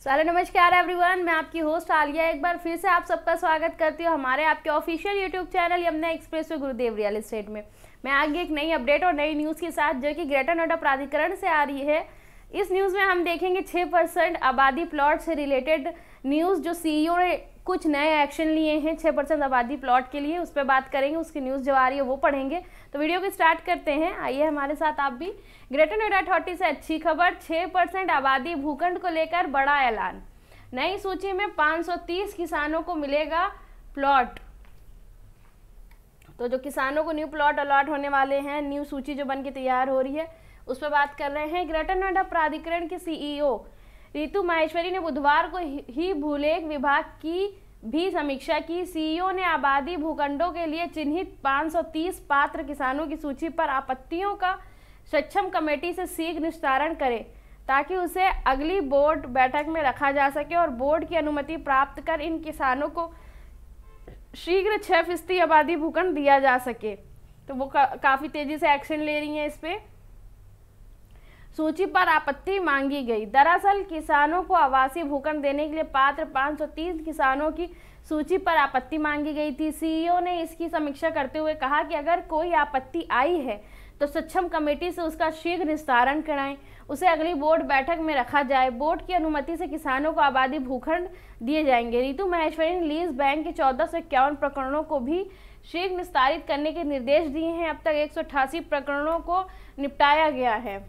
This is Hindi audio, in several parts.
हेलो नमस्कार एवरीवन, मैं आपकी होस्ट आलिया एक बार फिर से आप सबका स्वागत करती हूँ हमारे आपके official YouTube channel Yamuna express वे गुरुदेव रियल एस्टेट में। मैं आगे एक नई अपडेट और नई न्यूज़ के साथ जो कि ग्रेटर नोएडा प्राधिकरण से आ रही है। इस न्यूज़ में हम देखेंगे 6% आबादी प्लॉट से रिलेटेड न्यूज़, जो सीईओ ने कुछ नए एक्शन लिए हैं 6% आबादी प्लॉट के लिए, उस पर बात करेंगे। उसकी न्यूज़ जो आ रही है वो पढ़ेंगे। तो वीडियो को स्टार्ट करते हैं, आइए हमारे साथ आप भी। ग्रेटर नोएडा अथॉरिटी से अच्छी खबर, 6% आबादी भूखंड को लेकर बड़ा ऐलान। नई सूची में 530 किसानों को मिलेगा प्लॉट। तो जो किसानों को न्यू प्लॉट अलॉट होने वाले हैं, न्यू सूची जो बन के तैयार हो रही है, उस पर बात कर रहे हैं। ग्रेटर नोएडा प्राधिकरण के सीईओ रितु माहेश्वरी ने बुधवार को ही भूलेख विभाग की भी समीक्षा की। सीईओ ने आबादी भूखंडों के लिए चिन्हित 530 पात्र किसानों की सूची पर आपत्तियों का सक्षम कमेटी से शीघ्र निस्तारण करे ताकि उसे अगली बोर्ड बैठक में रखा जा सके और बोर्ड की अनुमति प्राप्त कर इन किसानों को शीघ्र 6% आबादी भूखंड दिया जा सके। तो वो काफ़ी तेजी से एक्शन ले रही हैं इस पे। सूची पर आपत्ति मांगी गई। दरअसल किसानों को आवासीय भूखंड देने के लिए पात्र 530 किसानों की सूची पर आपत्ति मांगी गई थी। सीईओ ने इसकी समीक्षा करते हुए कहा कि अगर कोई आपत्ति आई है तो सक्षम कमेटी से उसका शीघ्र निस्तारण कराएं, उसे अगली बोर्ड बैठक में रखा जाए। बोर्ड की अनुमति से किसानों को आबादी भूखंड दिए जाएंगे। रितु माहेश्वरी ने लीज बैंक के 1451 प्रकरणों को भी शीघ्र निस्तारित करने के निर्देश दिए हैं। अब तक 188 प्रकरणों को निपटाया गया है।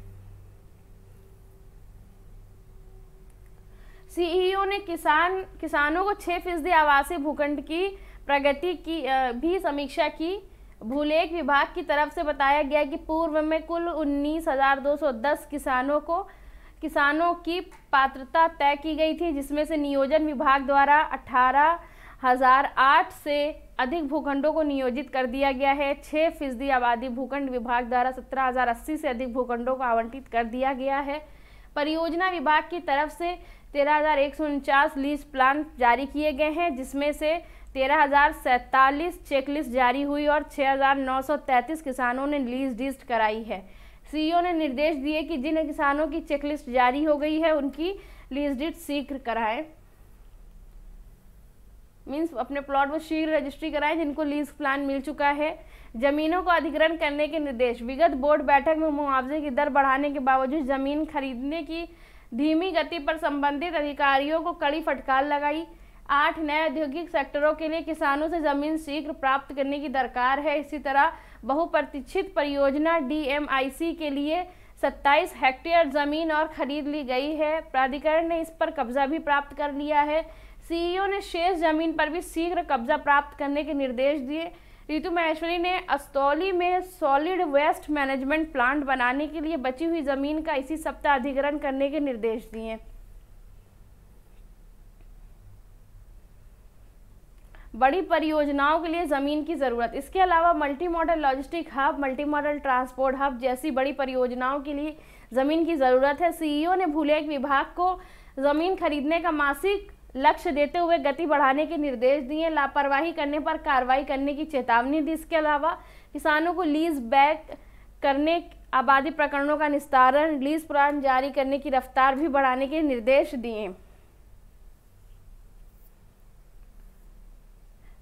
सीईओ ने किसानों को 6% आवासीय भूखंड की प्रगति की भी समीक्षा की। भूलेख विभाग की तरफ से बताया गया कि पूर्व में कुल 19,210 किसानों की पात्रता तय की गई थी, जिसमें से नियोजन विभाग द्वारा 18,008 से अधिक भूखंडों को नियोजित कर दिया गया है। 6% आबादी भूखंड विभाग द्वारा 17,080 से अधिक भूखंडों को आवंटित कर दिया गया है। परियोजना विभाग की तरफ से 13,149 लीज प्लान जारी किए गए हैं, जिसमें से 13,047 चेकलिस्ट जारी हुई और 6,933 किसानों ने लीज लिस्ट कराई है। सीईओ ने निर्देश दिए कि जिन किसानों की चेकलिस्ट जारी हो गई है उनकी लीज लिस्ट शीघ्र कराएं, मीन्स अपने प्लॉट में शीघ्र रजिस्ट्री कराएं जिनको लीज प्लान मिल चुका है। जमीनों को अधिग्रहण करने के निर्देश। विगत बोर्ड बैठक में मुआवजे की दर बढ़ाने के बावजूद जमीन खरीदने की धीमी गति पर संबंधित अधिकारियों को कड़ी फटकार लगाई। 8 नए औद्योगिक सेक्टरों के लिए किसानों से जमीन शीघ्र प्राप्त करने की दरकार है। इसी तरह बहुप्रतीक्षित परियोजना DMIC के लिए 27 हेक्टेयर जमीन और खरीद ली गई है। प्राधिकरण ने इस पर कब्जा भी प्राप्त कर लिया है। सीईओ ने शेष जमीन पर भी शीघ्र कब्जा प्राप्त करने के निर्देश दिए। रितु माहेश्वरी ने अस्तौली में सॉलिड वेस्ट मैनेजमेंट प्लांट बनाने के लिए बची हुई जमीन का इसी सप्ताह अधिग्रहण करने के निर्देश दिए। बड़ी परियोजनाओं के लिए जमीन की जरूरत। इसके अलावा multi modal logistic hub, multi modal transport hub जैसी बड़ी परियोजनाओं के लिए जमीन की जरूरत है। सीईओ ने भूलेख विभाग को जमीन खरीदने का मासिक लक्ष्य देते हुए गति बढ़ाने के निर्देश दिए। लापरवाही करने पर कार्रवाई करने की चेतावनी दी। इसके अलावा किसानों को लीज बैक करने, आबादी प्रकरणों का निस्तारण, लीज प्लान जारी करने की रफ्तार भी बढ़ाने के निर्देश दिए।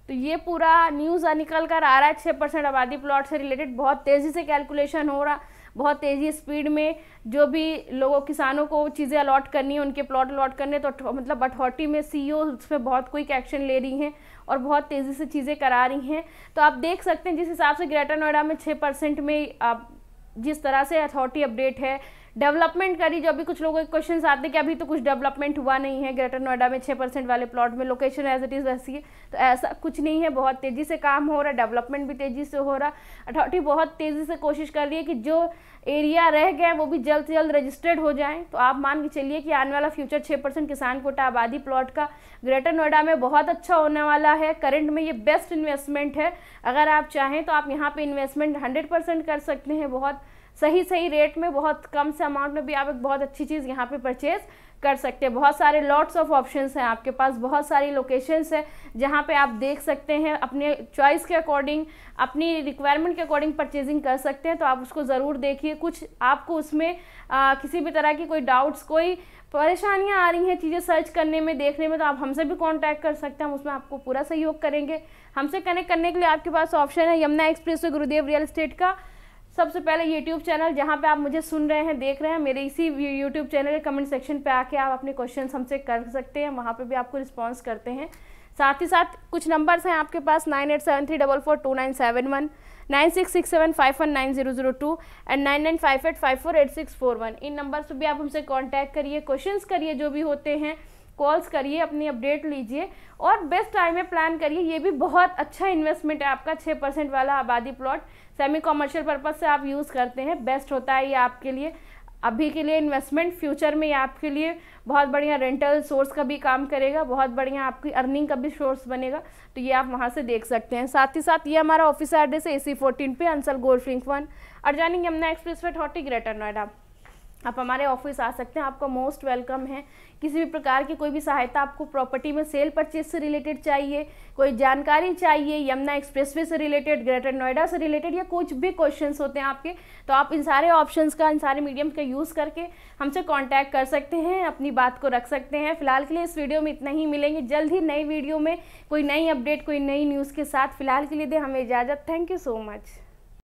तो ये पूरा न्यूज़ निकल कर आ रहा है। 6% आबादी प्लॉट से रिलेटेड बहुत तेज़ी से कैलकुलेशन हो रहा, बहुत तेज़ी स्पीड में जो भी लोगों किसानों को चीज़ें अलॉट करनी है, उनके प्लॉट अलॉट करने, तो मतलब अथॉरिटी में सीईओ उस पर बहुत क्विक एक्शन ले रही हैं और बहुत तेज़ी से चीज़ें करा रही हैं। तो आप देख सकते हैं जिस हिसाब से ग्रेटर नोएडा में 6% में आप जिस तरह से अथॉरिटी अपडेट है, डेवलपमेंट करी। जो अभी कुछ लोगों के क्वेश्चंस आते हैं कि अभी तो कुछ डेवलपमेंट हुआ नहीं है ग्रेटर नोएडा में 6% वाले प्लॉट में, लोकेशन एज इट इज़ वैसी है, तो ऐसा कुछ नहीं है। बहुत तेज़ी से काम हो रहा है, डेवलपमेंट भी तेज़ी से हो रहा। अथॉरिटी बहुत तेज़ी से कोशिश कर रही है कि जो एरिया रह गए वो भी जल्द से जल्द रजिस्टर्ड हो जाएं। तो आप मान के चलिए कि आने वाला फ्यूचर 6% किसान कोटा आबादी प्लॉट का ग्रेटर नोएडा में बहुत अच्छा होने वाला है। करंट में ये बेस्ट इन्वेस्टमेंट है। अगर आप चाहें तो आप यहाँ पे इन्वेस्टमेंट 100% कर सकते हैं। बहुत सही रेट में, बहुत कम से अमाउंट में भी आप एक बहुत अच्छी चीज़ यहाँ पे परचेज कर सकते हैं। बहुत सारे लॉट्स ऑफ ऑप्शंस हैं आपके पास, बहुत सारी लोकेशंस हैं जहां पे आप देख सकते हैं, अपने चॉइस के अकॉर्डिंग, अपनी रिक्वायरमेंट के अकॉर्डिंग परचेजिंग कर सकते हैं। तो आप उसको ज़रूर देखिए। कुछ आपको उसमें किसी भी तरह की कोई डाउट्स, कोई परेशानियां आ रही हैं चीज़ें सर्च करने में, देखने में, तो आप हमसे भी कांटेक्ट कर सकते हैं, हम उसमें आपको पूरा सहयोग करेंगे। हमसे कनेक्ट करने के लिए आपके पास ऑप्शन है यमुना एक्सप्रेस वे गुरुदेव रियल एस्टेट का सबसे पहले यूट्यूब चैनल, जहां पे आप मुझे सुन रहे हैं, देख रहे हैं, मेरे इसी यूट्यूब चैनल के कमेंट सेक्शन पे आके आप अपने क्वेश्चंस हमसे कर सकते हैं, वहां पे भी आपको रिस्पांस करते हैं। साथ ही साथ कुछ नंबर्स हैं आपके पास 9873442971, 9667519002 एंड 9958548641। इन नंबर से भी आप हमसे कांटेक्ट करिए, क्वेश्चंस करिए, जो भी होते हैं कॉल्स करिए, अपनी अपडेट लीजिए और बेस्ट टाइम में प्लान करिए। ये भी बहुत अच्छा इन्वेस्टमेंट है आपका, 6% वाला आबादी प्लॉट, सेमी कमर्शियल पर्पज से आप यूज़ करते हैं, बेस्ट होता है ये आपके लिए, अभी के लिए इन्वेस्टमेंट, फ्यूचर में ये आपके लिए बहुत बढ़िया रेंटल सोर्स का भी काम करेगा, बहुत बढ़िया आपकी अर्निंग का भी सोर्स बनेगा। तो ये आप वहाँ से देख सकते हैं। साथ ही साथ ये हमारा ऑफिस एड्रेस है AC14 पे, अंसल गोल्ड ड्रिंक 1, अर्जानी यमुना एक्सप्रेस वे, थॉटी, ग्रेटर नोएडा। आप हमारे ऑफिस आ सकते हैं, आपका मोस्ट वेलकम है। किसी भी प्रकार की कोई भी सहायता आपको प्रॉपर्टी में सेल परचेज से रिलेटेड चाहिए, कोई जानकारी चाहिए यमुना एक्सप्रेसवे से रिलेटेड, ग्रेटर नोएडा से रिलेटेड, या कुछ भी क्वेश्चंस होते हैं आपके, तो आप इन सारे ऑप्शंस का, इन सारे मीडियम्स का यूज़ करके हमसे कांटेक्ट कर सकते हैं, अपनी बात को रख सकते हैं। फिलहाल के लिए इस वीडियो में इतना ही, मिलेंगे जल्द ही नई वीडियो में कोई नई अपडेट, कोई नई न्यूज़ के साथ। फिलहाल के लिए दे हमें इजाज़त। Thank you so much.